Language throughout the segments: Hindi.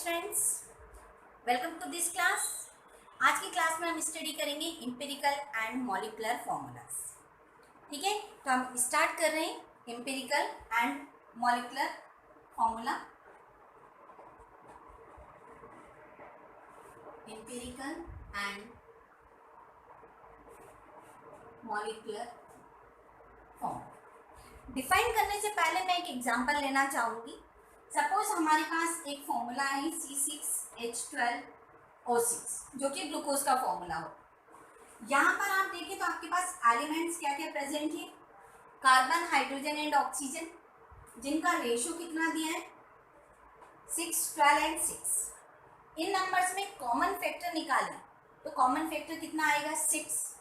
Students, welcome to this class. आज की क्लास में हम स्टडी करेंगे एम्पिरिकल एंड मॉलिक्यूलर फॉर्मूलाज। ठीक है, तो हम स्टार्ट कर रहे हैं empirical and molecular formula. Empirical and molecular formula define करने से पहले मैं एक एग्जांपल लेना चाहूँगी। सपोज हमारे पास एक फॉर्मूला है C6H12O6 जो कि ग्लूकोज का फॉर्मूला हो। यहाँ पर आप देखें तो आपके पास एलिमेंट्स क्या क्या प्रेजेंट है, कार्बन, हाइड्रोजन एंड ऑक्सीजन, जिनका रेशियो कितना दिया है 6, 12 एंड 6। इन नंबर्स में कॉमन फैक्टर निकालें तो कॉमन फैक्टर कितना आएगा 6,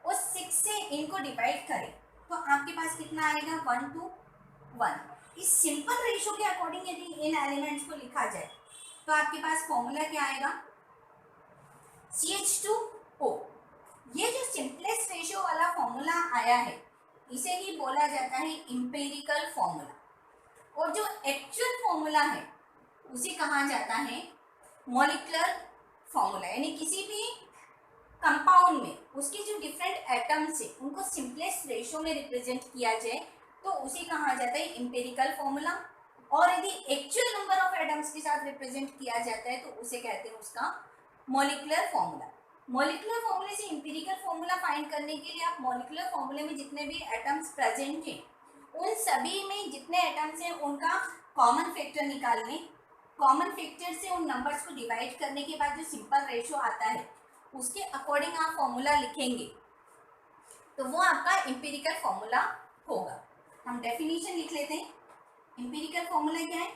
और 6 से इनको डिवाइड करें तो आपके पास कितना आएगा 1 to 1। इस सिंपल रेशियो के अकॉर्डिंग यदि इन एलिमेंट्स को लिखा जाए तो आपके पास फॉर्मूला क्या आएगा CH2O। ये जो सिंपलेस्ट रेशियो वाला फॉर्मूला आया है इसे ही बोला जाता है एम्पिरिकल फॉर्मूला, और जो एक्चुअल फॉर्मूला है उसे कहा जाता है मॉलिक्यूलर फॉर्मूला। यानी किसी भी कंपाउंड में उसके जो डिफरेंट एटम्स है उनको सिंपलेस्ट रेशियो में रिप्रेजेंट किया जाए तो उसे कहा जाता है एम्पिरिकल फॉर्मूला, और यदि एक्चुअल नंबर ऑफ एटम्स के साथ रिप्रेजेंट किया जाता है तो उसे कहते हैं उसका मॉलिक्यूलर फॉर्मूला। मॉलिक्यूलर फॉर्मूले से एम्पिरिकल फॉर्मूला फाइंड करने के लिए आप मॉलिक्यूलर फॉर्मूले में जितने भी एटम्स प्रेजेंट हैं उन सभी में जितने एटम्स हैं उनका कॉमन फैक्टर निकाल लें। कॉमन फैक्टर से उन नंबर्स को डिवाइड करने के बाद जो सिंपल रेशियो आता है उसके अकॉर्डिंग आप फॉर्मूला लिखेंगे तो वो आपका एम्पिरिकल फॉर्मूला होगा। हम डेफिनेशन लिख लेते हैं। एम्पिरिकल फॉर्मूला क्या है,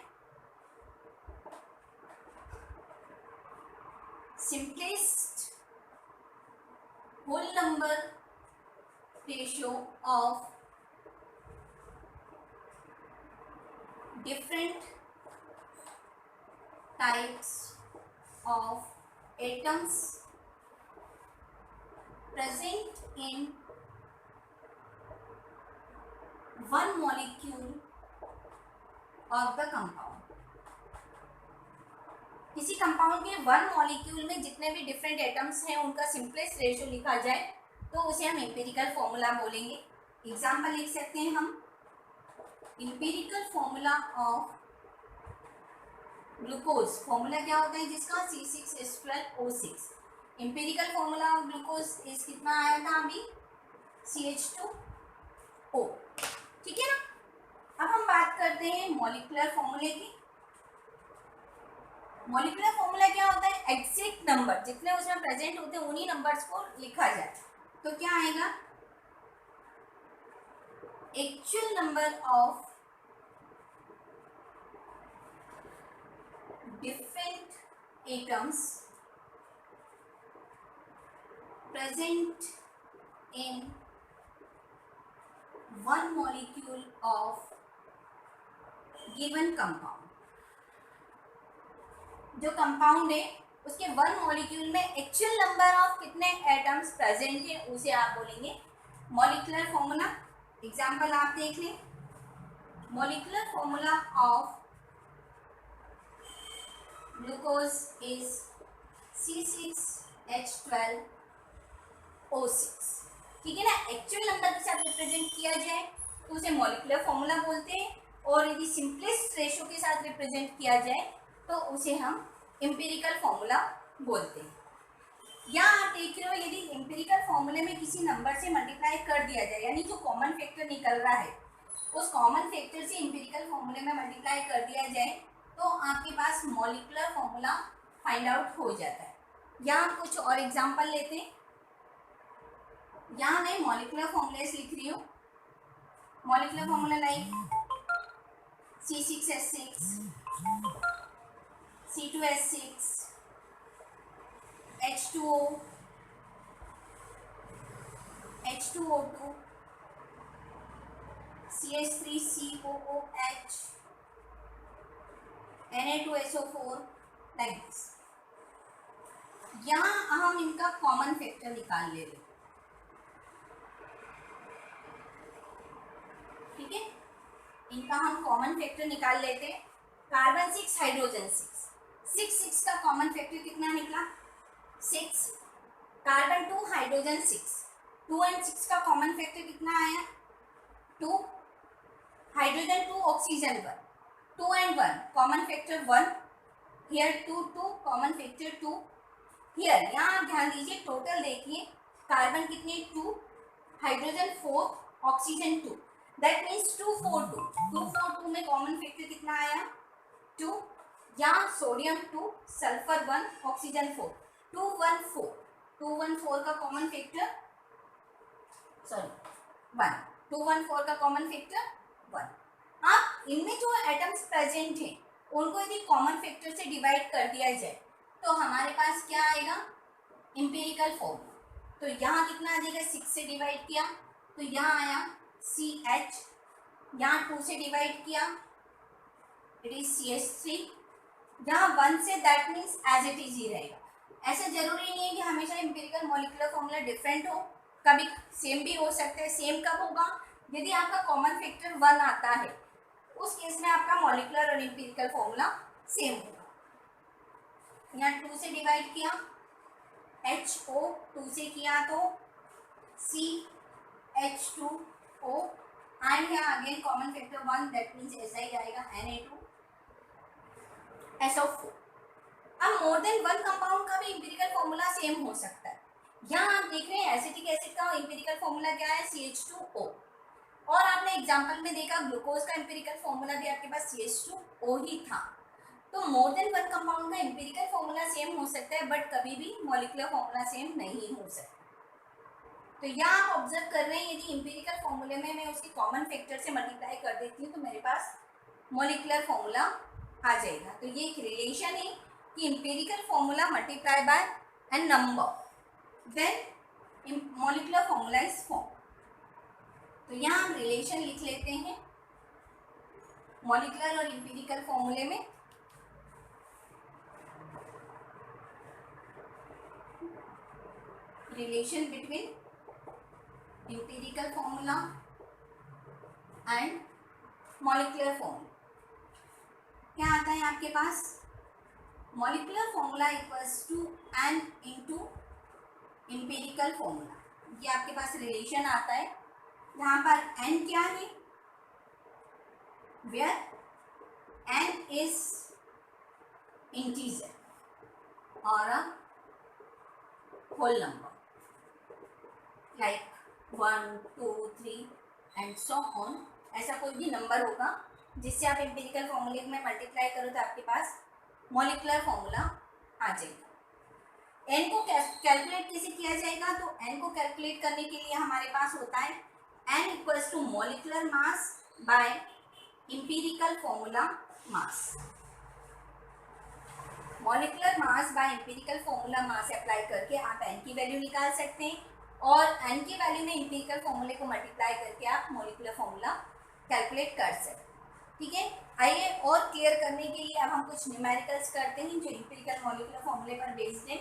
simplest whole number ratio of different types of atoms present in one molecule of the compound। किसी कंपाउंड के वन मॉलिक्यूल में जितने भी डिफरेंट एटम्स हैं उनका सिंपलेस्ट रेशियो लिखा जाए तो उसे हम एम्पिरिकल फॉर्मूला बोलेंगे। एग्जांपल लिख सकते हैं हम, empirical formula of glucose. Formula क्या होता है जिसका C6H12O6। Empirical formula of glucose इस कितना आया था अभी CH2O। ठीक है ना। अब हम बात करते हैं मॉलिक्यूलर फॉर्मूले की। मॉलिक्यूलर फॉर्मूला क्या होता है, एग्जैक्ट नंबर जितने उसमें प्रेजेंट होते हैं उन्हीं नंबर्स को लिखा जाए तो क्या आएगा actual number of different atoms present in one molecule of given compound। जो कंपाउंड है उसके वन मॉलिक्यूल में एक्चुअल नंबर ऑफ कितने एटम्स प्रेजेंट है उसे आप बोलेंगे मॉलिक्यूलर फॉर्मूला। एग्जांपल आप देख लें, molecular formula of glucose is C6H12O6। ठीक है ना। एक्चुअल नंबर के साथ रिप्रेजेंट किया जाए तो उसे मॉलिक्यूलर फॉर्मूला बोलते हैं, और यदि सिंपलेस्ट रेशियो के साथ रिप्रेजेंट किया जाए तो उसे हम एम्पिरिकल फॉर्मूला बोलते हैं। यहाँ आप देख रहे हो, यदि एम्पिरिकल फॉर्मूले में किसी नंबर से मल्टीप्लाई कर दिया जाए यानी जो कॉमन फैक्टर निकल रहा है उस कॉमन फैक्टर से एम्पिरिकल फॉर्मूले में मल्टीप्लाई कर दिया जाए तो आपके पास मॉलिक्यूलर फॉर्मूला फाइंड आउट हो जाता है। यहाँ कुछ और एग्जाम्पल लेते हैं। यहाँ मैं मॉलिक्यूलर फॉर्मूलेस लिख रही हूँ। Molecular formula like C6H6, C2H6, H2O, H2O2, CH3COOH, Na2SO4 like this. यहाँ हम इनका कॉमन फैक्टर निकाल ले रहे। ठीक है, इनका हम कॉमन फैक्टर निकाल लेते हैं। कार्बन 6, हाइड्रोजन 6, 6 का कॉमन फैक्टर कितना निकला 6, कार्बन 2 हाइड्रोजन 6, 2 एंड 6 का कॉमन फैक्टर कितना आया 2, hydrogen 2 oxygen 1, 2 and 1 common factor 1, here 2 2 common factor 2, here यहाँ ध्यान दीजिए टोटल देखिए कार्बन कितने 2, हाइड्रोजन 4, ऑक्सीजन 2, दैट मीन्स 2 4 2, 2 4 2 में कॉमन फैक्टर कितना आया 2, यहाँ सोडियम 2, सल्फर 1, ऑक्सीजन 4, 2 1 4, 2 1 4 का कॉमन फैक्टर 1, 2 1 4 का कॉमन फैक्टर 1। आप इनमें जो एटम्स प्रेजेंट हैं उनको यदि कॉमन फैक्टर से डिवाइड कर दिया जाए तो हमारे पास क्या आएगा एम्पिरिकल फॉर्म। तो यहाँ कितना आ जाएगा 6 से डिवाइड किया तो यहाँ आया CH, यहाँ 2 से डिवाइड किया इट इज CH3, यहाँ 1 से that means as it is ही रहेगा। ऐसा जरूरी नहीं है कि हमेशा एम्पिरिकल मॉलिक्यूलर फॉर्मूला डिफरेंट हो, कभी सेम भी हो सकता है। सेम कब होगा यदि आपका कॉमन फैक्टर 1 आता है, उस केस में आपका मॉलिक्यूलर और एम्पिरिकल फॉर्मूला सेम होगा। यहाँ 2 से डिवाइड किया HO, 2 से किया तो CH2O, एंड यहाँ again common factor 1 that means ऐसा ही आएगा Na2SO4। अब मोर देन 1 कंपाउंड का भी एम्पिरिकल फॉर्मूला सेम हो सकता है। यहाँ आप देख रहे हैं एसिटिक एसिड का एम्पिरिकल फॉर्मूला क्या है CH2O, और आपने एग्जांपल में देखा ग्लूकोज का एम्पिरिकल फॉर्मूला भी आपके पास CH2O ही था। तो मोर देन 1 कंपाउंड का एम्पिरिकल फॉर्मूला सेम हो सकता है बट कभी भी मॉलिक्यूलर फॉर्मूला सेम नहीं हो सकता। तो यहाँ आप ऑब्जर्व कर रहे हैं यदि एम्पिरिकल फॉर्मूले में मैं उसकी कॉमन फैक्टर से मल्टीप्लाई कर देती हूँ तो मेरे पास मॉलिक्यूलर फॉर्मूला आ जाएगा। तो ये एक रिलेशन है कि empirical formula multiply by n number then molecular formula is form. तो यहाँ हम रिलेशन लिख लेते हैं मॉलिक्यूलर और एम्पिरिकल फॉर्मूले में। Relation between empirical formula and molecular formula क्या आता है आपके पास molecular formula equals to n into empirical formula. ये आपके पास रिलेशन आता है जहाँ पर n क्या है वेयर n इज इंटीजर और a whole number like 1 2 3 and so on. ऐसा कोई भी नंबर होगा जिससे आप एम्पिरिकल फॉर्मूले में मल्टीप्लाई करो तो आपके पास मॉलिक्यूलर फॉर्मूला आ जाएगा। n को कैलकुलेट कैसे किया जाएगा तो n को कैलकुलेट करने के लिए हमारे पास होता है n equals to molecular mass by empirical formula mass. Molecular mass by empirical formula mass apply करके आप n की वैल्यू निकाल सकते हैं और n की वैल्यू में एम्पिरिकल फॉर्मूले को मल्टीप्लाई करके आप मॉलिक्यूलर फॉर्मूला कैलकुलेट कर सकते हैं। ठीक है, आइए और क्लियर करने के लिए अब हम कुछ न्यूमेरिकल्स करते हैं जो एम्पिरिकल मॉलिक्यूलर फॉर्मूले पर बेस्ड हैं,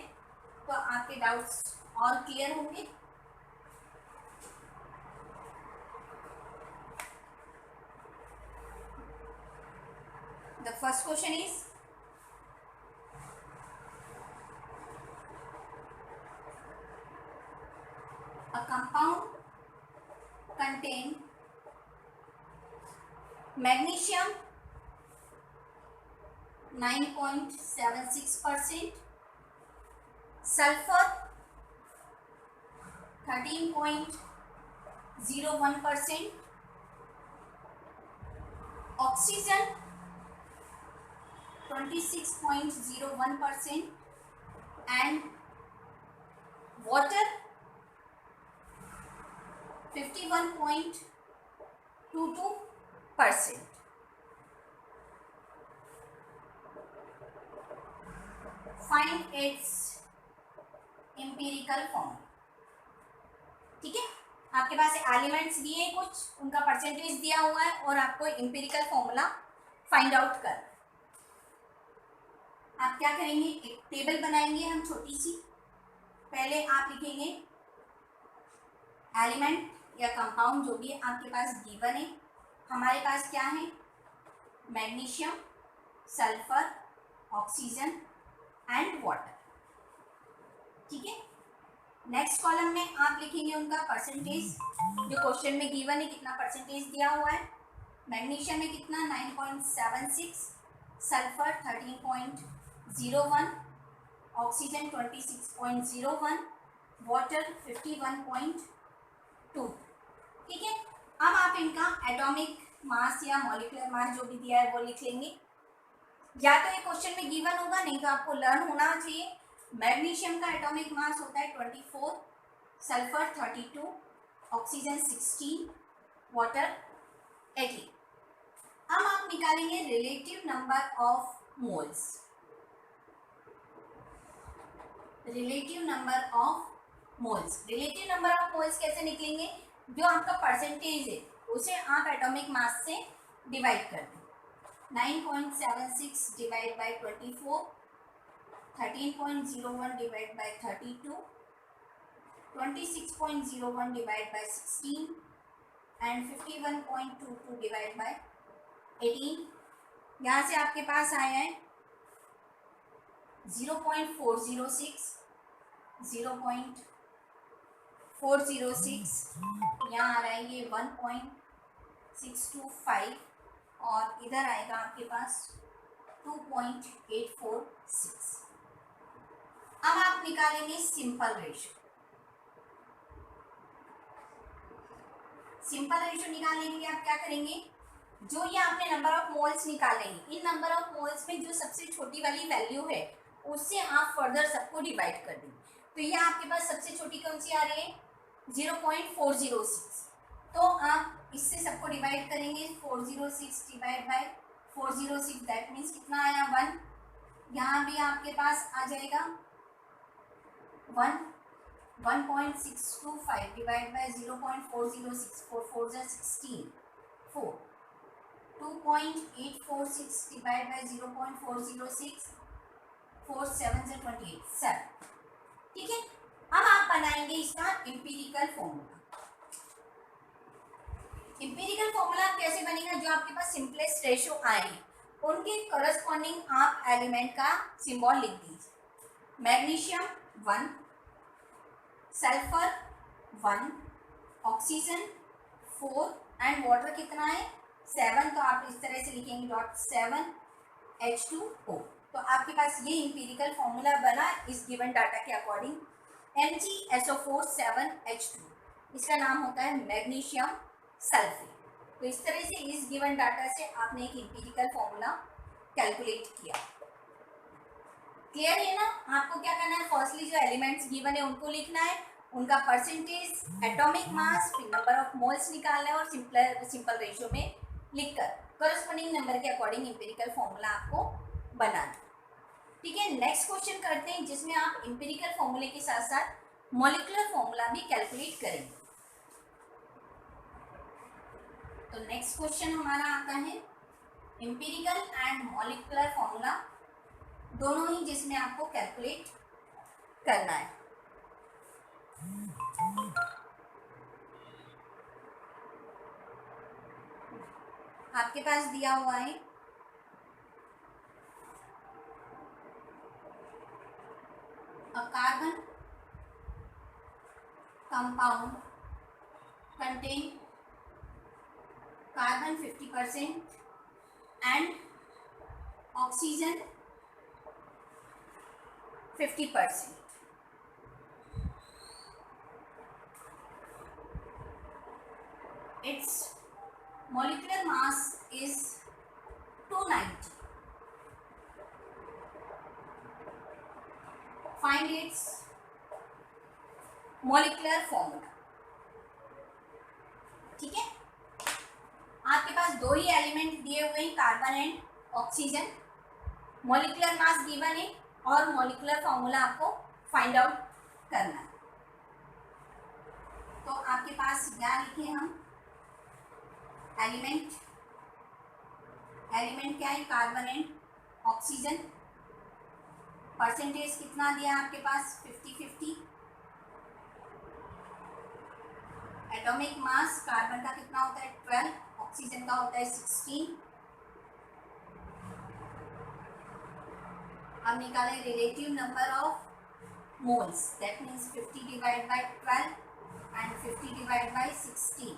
तो आपके डाउट्स और क्लियर होंगे। The first question is a compound contain magnesium 9.76%, sulfur 13.01%, oxygen 26.01% and water 51.22%. Find its empirical form। ठीक है, आपके पास एलिमेंट्स दिए कुछ, उनका परसेंटेज दिया हुआ है और आपको एम्पिरिकल फॉर्मूला फाइंड आउट कर। आप क्या करेंगे, एक टेबल बनाएंगे हम छोटी सी। पहले आप लिखेंगे एलिमेंट या कंपाउंड जो भी आपके पास गिवन है। हमारे पास क्या है, magnesium, sulphur, oxygen and water. ठीक है, नेक्स्ट कॉलम में आप लिखेंगे उनका परसेंटेज जो क्वेश्चन में गिवन है, कितना परसेंटेज दिया हुआ है। मैग्नीशियम में कितना 9.76, सल्फर 13.01, ऑक्सीजन 26.01, वाटर 51.2। ठीक है, अब आप इनका एटॉमिक मास या मॉलिक्यूलर मास जो भी दिया है वो लिख लेंगे। या तो ये क्वेश्चन में गिवन होगा, नहीं तो आपको लर्न होना चाहिए। मैग्नीशियम का एटॉमिक मास होता है 24, सल्फर 32, ऑक्सीजन 16, वाटर 18। अब आप निकालेंगे relative number of moles. Relative number of moles, relative number of moles कैसे निकलेंगे? जो आपका परसेंटेज है उसे आप एटॉमिक मास से डिवाइड कर दें। 9.76 divide by 24, 13.01 divide by 32, 26.01 divide by 16 and 51.22 divide by 18। यहाँ से आपके पास आया है 0.406, 0.406, यहाँ आ रहा है ये 1.625 और इधर आएगा आपके पास 2.846। अब आप निकालेंगे सिंपल रेशियो। सिंपल रेशियो निकालने के लिए आप क्या करेंगे? जो ये आपने नंबर ऑफ मोल्स निकाले हैं, इन नंबर ऑफ मोल्स में जो सबसे छोटी वाली वैल्यू है उससे आप फर्दर सबको डिवाइड कर देंगे। तो ये आपके पास सबसे छोटी कौन सी आ रही है? 0.406। तो आप इससे सबको डिवाइड करेंगे। 406 डिवाइड बाय 406 दैट मीन्स कितना आया? 1। यहाँ भी आपके पास आ जाएगा 1। 1.625 डिवाइड बाय 0.406, 4 4 जा 16, 4। 2.846 डिवाइड बाय 0.406, 4 7 जा 28, 7। ठीक है, अब आप बनाएंगे इसका एम्पिरिकल फॉर्मूला। एम्पिरिकल फॉर्मूला कैसे बनेगा? जो आपके पास सिंपलेस्ट रेशियो आए उनके करस्पॉन्डिंग आप एलिमेंट का सिंबल लिख दीजिए। Magnesium 1, sulphur 1, oxygen 4 and water कितना है? 7। तो आप इस तरह से लिखेंगे .7 H2O। तो आपके पास ये एम्पिरिकल फॉर्मूला बना इस गिवन डाटा के अकॉर्डिंग। MgSO4 7H2, इसका नाम होता है मैग्नीशियम सल्फेट। तो इस तरह से इस गिवन डाटा से आपने एक एम्पिरिकल फॉर्मूला कैलकुलेट किया। क्लियर है ना? आपको क्या करना है? फर्स्टली जो एलिमेंट्स गिवन है उनको लिखना है, उनका परसेंटेज, एटॉमिक मास, फिर नंबर ऑफ मोल्स निकालना है और सिंपल रेशियो में लिखकर करस्पॉन्डिंग नंबर के अकॉर्डिंग एम्पिरिकल फॉर्मूला आपको बनाना। ठीक है, नेक्स्ट क्वेश्चन करते हैं जिसमें आप एम्पिरिकल फॉर्मूले के साथ साथ मॉलिक्यूलर फॉर्मूला भी कैलकुलेट करेंगे। तो नेक्स्ट क्वेश्चन हमारा आता है एम्पिरिकल एंड मॉलिक्यूलर फॉर्मूला दोनों ही, जिसमें आपको कैलकुलेट करना है। आपके पास दिया हुआ है a carbon compound contain carbon 50% and oxygen 50%. Its molecular mass is 290. Find its molecular formula. ठीक है, आपके पास दो ही एलिमेंट दिए हुए हैं, carbon and oxygen. Molecular mass given है और मॉलिक्यूलर फॉर्मूला आपको फाइंड आउट करना है। तो आपके पास क्या लिखे हम? एलिमेंट क्या है? Carbon and oxygen. परसेंटेज कितना दिया आपके पास? 50-50। एटॉमिक मास कार्बन का कितना होता है? 12, ऑक्सीजन का होता है 16। अब निकालें relative number of moles, that means 50 divide by 12 and 50 divide by 16।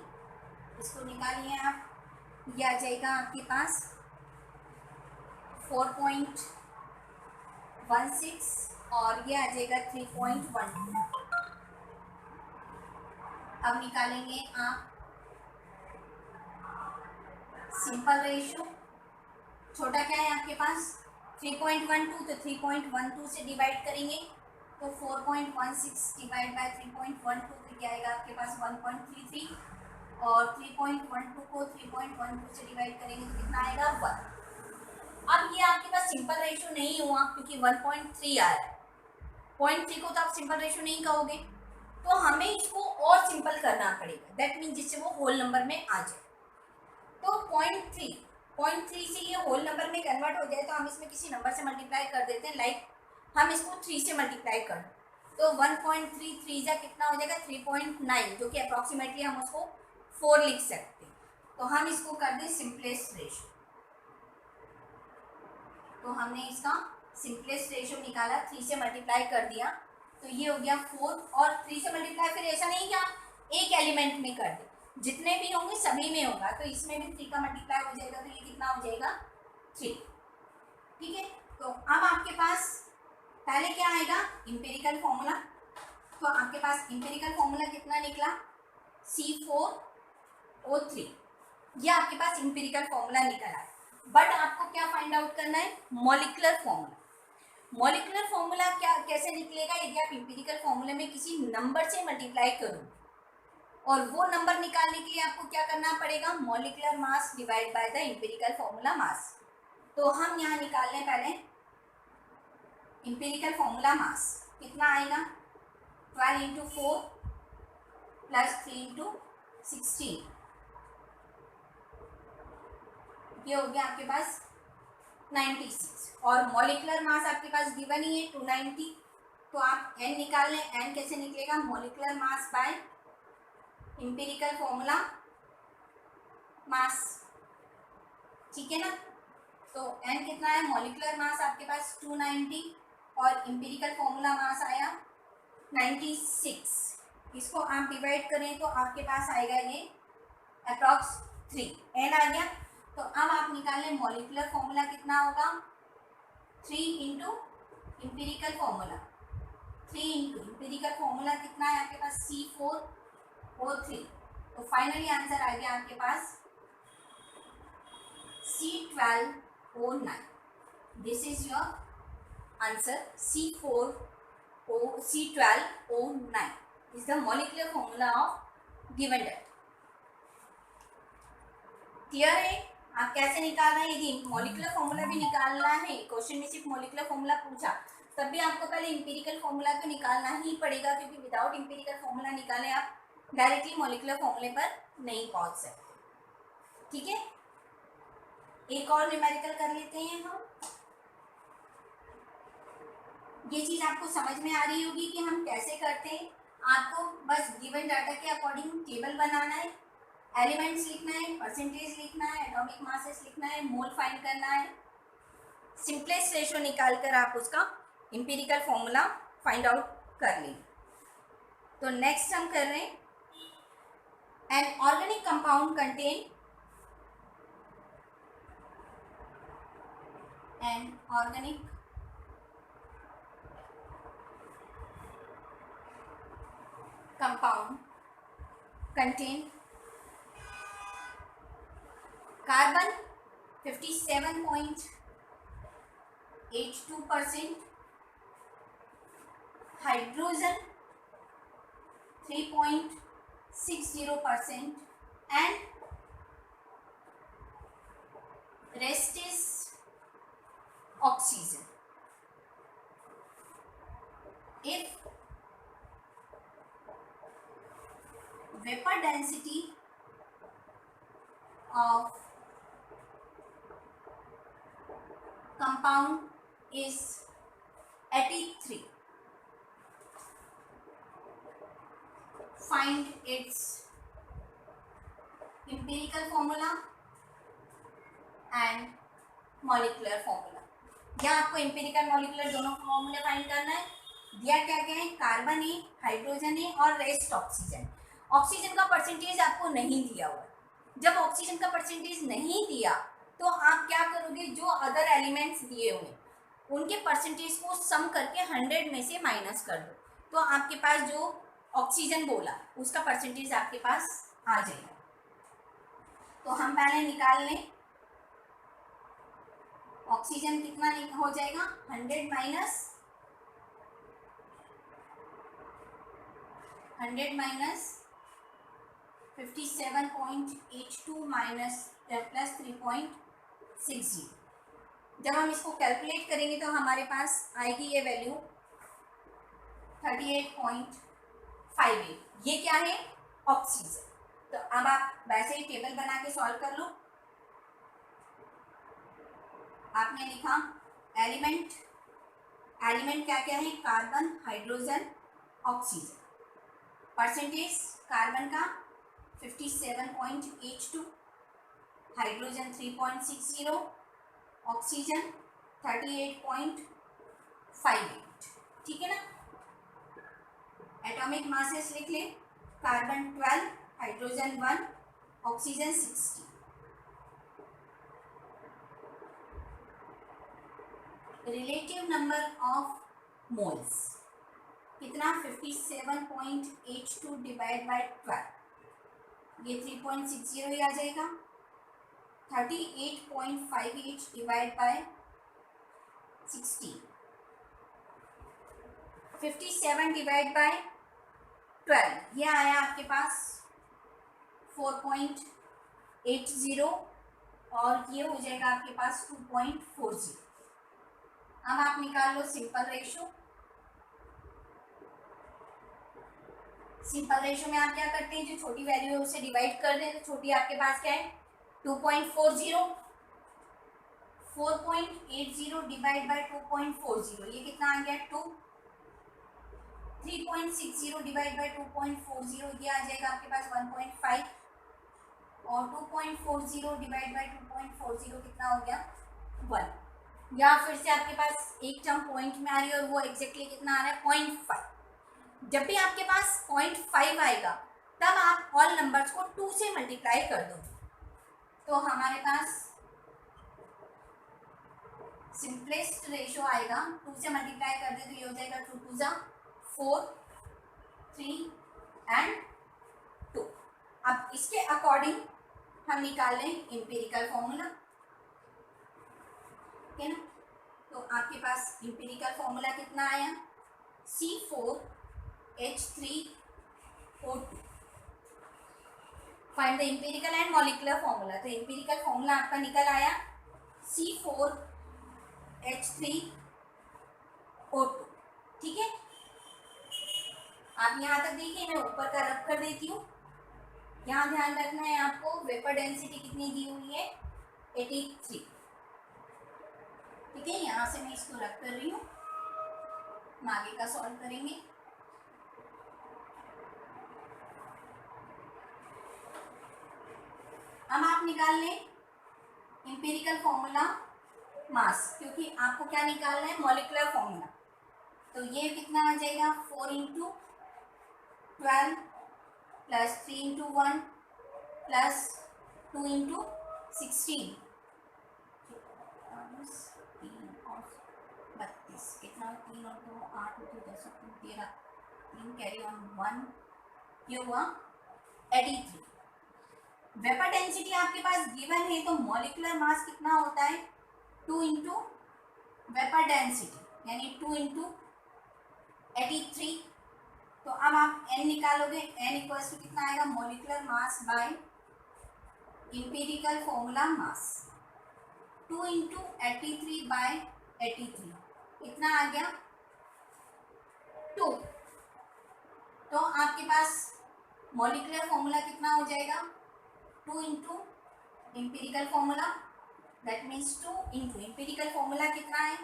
इसको निकालिए आप, ये आ जाएगा आपके पास 4.16 और ये आ जाएगा 3.12। अब निकालेंगे आप सिंपल रेशियो। छोटा क्या है आपके पास 3.12, तो 3.12 से डिवाइड करेंगे तो 4.16 डिवाइड बाय 3.12 तो क्या आएगा आपके पास 1.33 और 3.12 को 3.12 से डिवाइड करेंगे तो कितना आएगा 1। अब ये आपके पास सिंपल रेशियो नहीं हुआ क्योंकि 1.3 आ रहा है। 0.3 को तो आप सिंपल रेशियो नहीं कहोगे, तो हमें इसको और सिंपल करना पड़ेगा, दैट मीन जिससे वो होल नंबर में आ जाए। तो 0.3 से ये होल नंबर में कन्वर्ट हो जाए तो हम इसमें किसी नंबर से मल्टीप्लाई कर देते हैं, लाइक हम इसको 3 से मल्टीप्लाई कर, तो 1.33 जा कितना हो जाएगा 3.9, जो कि अप्रॉक्सीमेटली हम उसको 4 लिख सकते हैं। तो हम इसको कर दें सिंपलेस्ट रेशियो, तो हमने इसका सिंपलेस्ट रेशियो निकाला, 3 से मल्टीप्लाई कर दिया तो ये हो गया 4, और 3 से मल्टीप्लाई फिर ऐसा नहीं कि आप एक एलिमेंट में कर दे, जितने भी होंगे सभी में होगा, तो इसमें भी 3 का मल्टीप्लाई हो जाएगा तो ये कितना हो जाएगा 3। ठीक है, तो अब आपके पास पहले क्या आएगा इंपेरिकल फॉर्मूला, तो आपके पास इंपेरिकल फॉर्मूला कितना निकला C4O3, ये आपके पास इंपेरिकल फॉर्मूला निकला है। बट आपको क्या फाइंड आउट करना है मॉलिक्यूलर फॉर्मूला। मॉलिक्यूलर फॉर्मूला क्या कैसे निकलेगा, यदि आप इंपेरिकल फॉर्मूले में किसी नंबर से मल्टीप्लाई करो और वो नंबर निकालने के लिए आपको क्या करना पड़ेगा molecular mass divide by the empirical formula mass. तो हम यहाँ निकाल लें पहले इंपेरिकल फॉर्मूला मास कितना आएगा 12 इंटू 4 प्लस 3 इंटू 16, ये हो गया आपके पास 96, और मॉलिक्यूलर मास आपके पास गिवन ही है 290, तो आप n निकाल लें, n कैसे निकलेगा molecular mass bye empirical formula mass, ठीक है ना। तो n कितना है मॉलिक्यूलर मास आपके पास 290 और इंपेरिकल फॉर्मूला मास आया 96, इसको आप डिवाइड करें तो आपके पास आएगा ये अप्रॉक्स 3, n आ गया। तो अब आप निकाल लें मॉलिक्यूलर फॉर्मूला कितना होगा 3 into empirical formula, 3 into empirical formula कितना है आपके पास C4O3, तो फाइनली आंसर आ गया आपके पास C12O9। This is your answer C12O9 is the molecular formula of given data. Clear है आप कैसे निकालना है, यदि मॉलिक्यूलर फॉर्मूला भी निकालना है, क्वेश्चन में सिर्फ मॉलिक्यूलर फॉर्मूला पूछा तब भी आपको पहले इंपेरिकल फॉर्मूला तो निकालना ही पड़ेगा, क्योंकि विदाउट इंपेरिकल फॉर्मूला निकाले आप डायरेक्टली मॉलिक्यूलर फॉर्मूले पर नहीं पहुंच सकते। ठीक है, एक और न्यूमेरिकल कर लेते हैं हम। ये चीज आपको समझ में आ रही होगी कि हम कैसे करते हैं। आपको बस गिवन डाटा के अकॉर्डिंग टेबल बनाना है, एलिमेंट्स लिखना है, परसेंटेज लिखना है, एटॉमिक मासेस लिखना है, मोल फाइंड करना है, सिंपलेस्ट रेशियो निकाल कर आप उसका इंपेरिकल फॉर्मूला फाइंड आउट कर लेंगे। तो नेक्स्ट हम कर रहे हैं an organic compound contain an organic compound contain carbon 57.82%, hydrogen 3.60%, and rest is oxygen. If vapor density of compound is 83, find its empirical formula and molecular formula. या आपको एम्पिरिकल मॉलिक्यूलर दोनों फॉर्मूले फाइंड करना है। दिया क्या क्या है, कार्बन है, हाइड्रोजन है और रेस्ट ऑक्सीजन। ऑक्सीजन का परसेंटेज आपको नहीं दिया हुआ। जब ऑक्सीजन का परसेंटेज नहीं दिया तो आप क्या करोगे, जो अदर एलिमेंट्स दिए हुए उनके परसेंटेज को सम करके 100 में से माइनस कर दो, तो आपके पास जो ऑक्सीजन बोला उसका परसेंटेज आपके पास आ जाएगा। तो हम पहले निकाल लें, ऑक्सीजन कितना हो जाएगा, 100 माइनस 57.82 माइनस प्लस 3.60। जब हम इसको कैलकुलेट करेंगे तो हमारे पास आएगी ये वैल्यू 38.58। ये क्या है, ऑक्सीजन। तो अब आप वैसे ही टेबल बना के सॉल्व कर लो। आपने लिखा एलिमेंट क्या क्या है, carbon, hydrogen, oxygen. Percentage carbon का 57.82, हाइड्रोजन 3.60, ऑक्सीजन 38.58। ठीक है ना। एटॉमिक मासेस लिख ले, carbon 12, hydrogen 1, oxygen 60। Relative number of moles कितना, 57.82 डिवाइड बाय 12, ये 3.60 ही आ जाएगा। 38.58 डिवाइड बाय 60, 57 डिवाइड बाय 12, ये आया आपके पास 4.80 और ये हो जाएगा आपके पास 2.40। अब आप निकाल लो सिंपल रेशो। सिंपल रेशो में आप क्या करते हैं, जो छोटी वैल्यू है उसे डिवाइड कर दें, तो छोटी आपके पास क्या है 2.40। 4.80 डिवाइड बाय 2.40, ये कितना आ गया 2। 3.60 डिवाइड बाय 2.40, ये आ जाएगा आपके पास 1.5 और 2.40 डिवाइड बाय 2.40 कितना हो गया 1। या फिर से आपके पास एक टर्म पॉइंट में आ रही है और वो एग्जैक्टली कितना आ रहा है 0.5। जब भी आपके पास 0.5 आएगा तब आप ऑल नंबर्स को 2 से मल्टीप्लाई कर दो, तो हमारे पास सिंपलेस्ट रेशो आएगा, 2 से मल्टीप्लाई कर दे तो ये हो जाएगा 2 2 जा 4, 3 एंड 2। अब इसके अकॉर्डिंग हम निकाल लें एम्पिरिकल फॉर्मूला, ठीक है ना। तो आपके पास एम्पिरिकल फॉर्मूला कितना आया, C4H3O2। Find the empirical and molecular formula. तो एम्पिरिकल फॉर्मूला आपका निकल आया C4H3O2। ठीक है, आप यहाँ तक देखिए, मैं ऊपर का रब कर देती हूँ। यहाँ ध्यान रखना है आपको, वेपर डेंसिटी कितनी दी हुई है 83। ठीक है, यहाँ से मैं इसको रब कर रही हूँ, आगे का सॉल्व करेंगे। अब आप निकाल लें एम्पिरिकल फॉर्मूला मास, क्योंकि आपको क्या निकालना है मॉलिक्यूलर फॉर्मूला। तो ये कितना आ जाएगा 4 × 12 प्लस 3 × 1 प्लस 2 × 16, 32, कितना 3 और 2 8 और 2 10 और 2 13, 3 कैरी ऑन 1, ये हुआ 83। वेपर डेंसिटी आपके पास गिवन है, तो मॉलिक्यूलर मास कितना होता है 2 × वेपर डेंसिटी, यानी 2 × 83। तो अब आप n निकालोगे, n इक्वल्स टू कितना आएगा molecular mass by empirical formula mass, 2 × 83 by 83 कितना आ गया 2। तो आपके पास मॉलिक्यूलर फॉर्मूला कितना हो जाएगा 2 × empirical formula, that means 2 × empirical formula कितना है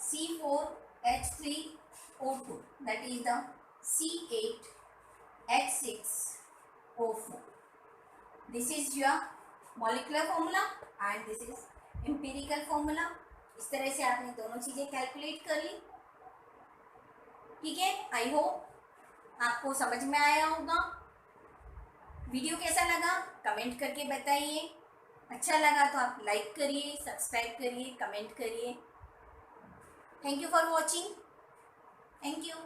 C4H3O2, that is the C8H6O4. This is your molecular formula and this is empirical formula. इस तरह से आपने दोनों चीज़ें कैलकुलेट कर ली। ठीक है, आई होप आपको समझ में आया होगा। वीडियो कैसा लगा कमेंट करके बताइए। अच्छा लगा तो आप लाइक करिए, सब्सक्राइब करिए, कमेंट करिए। Thank you for watching. Thank you.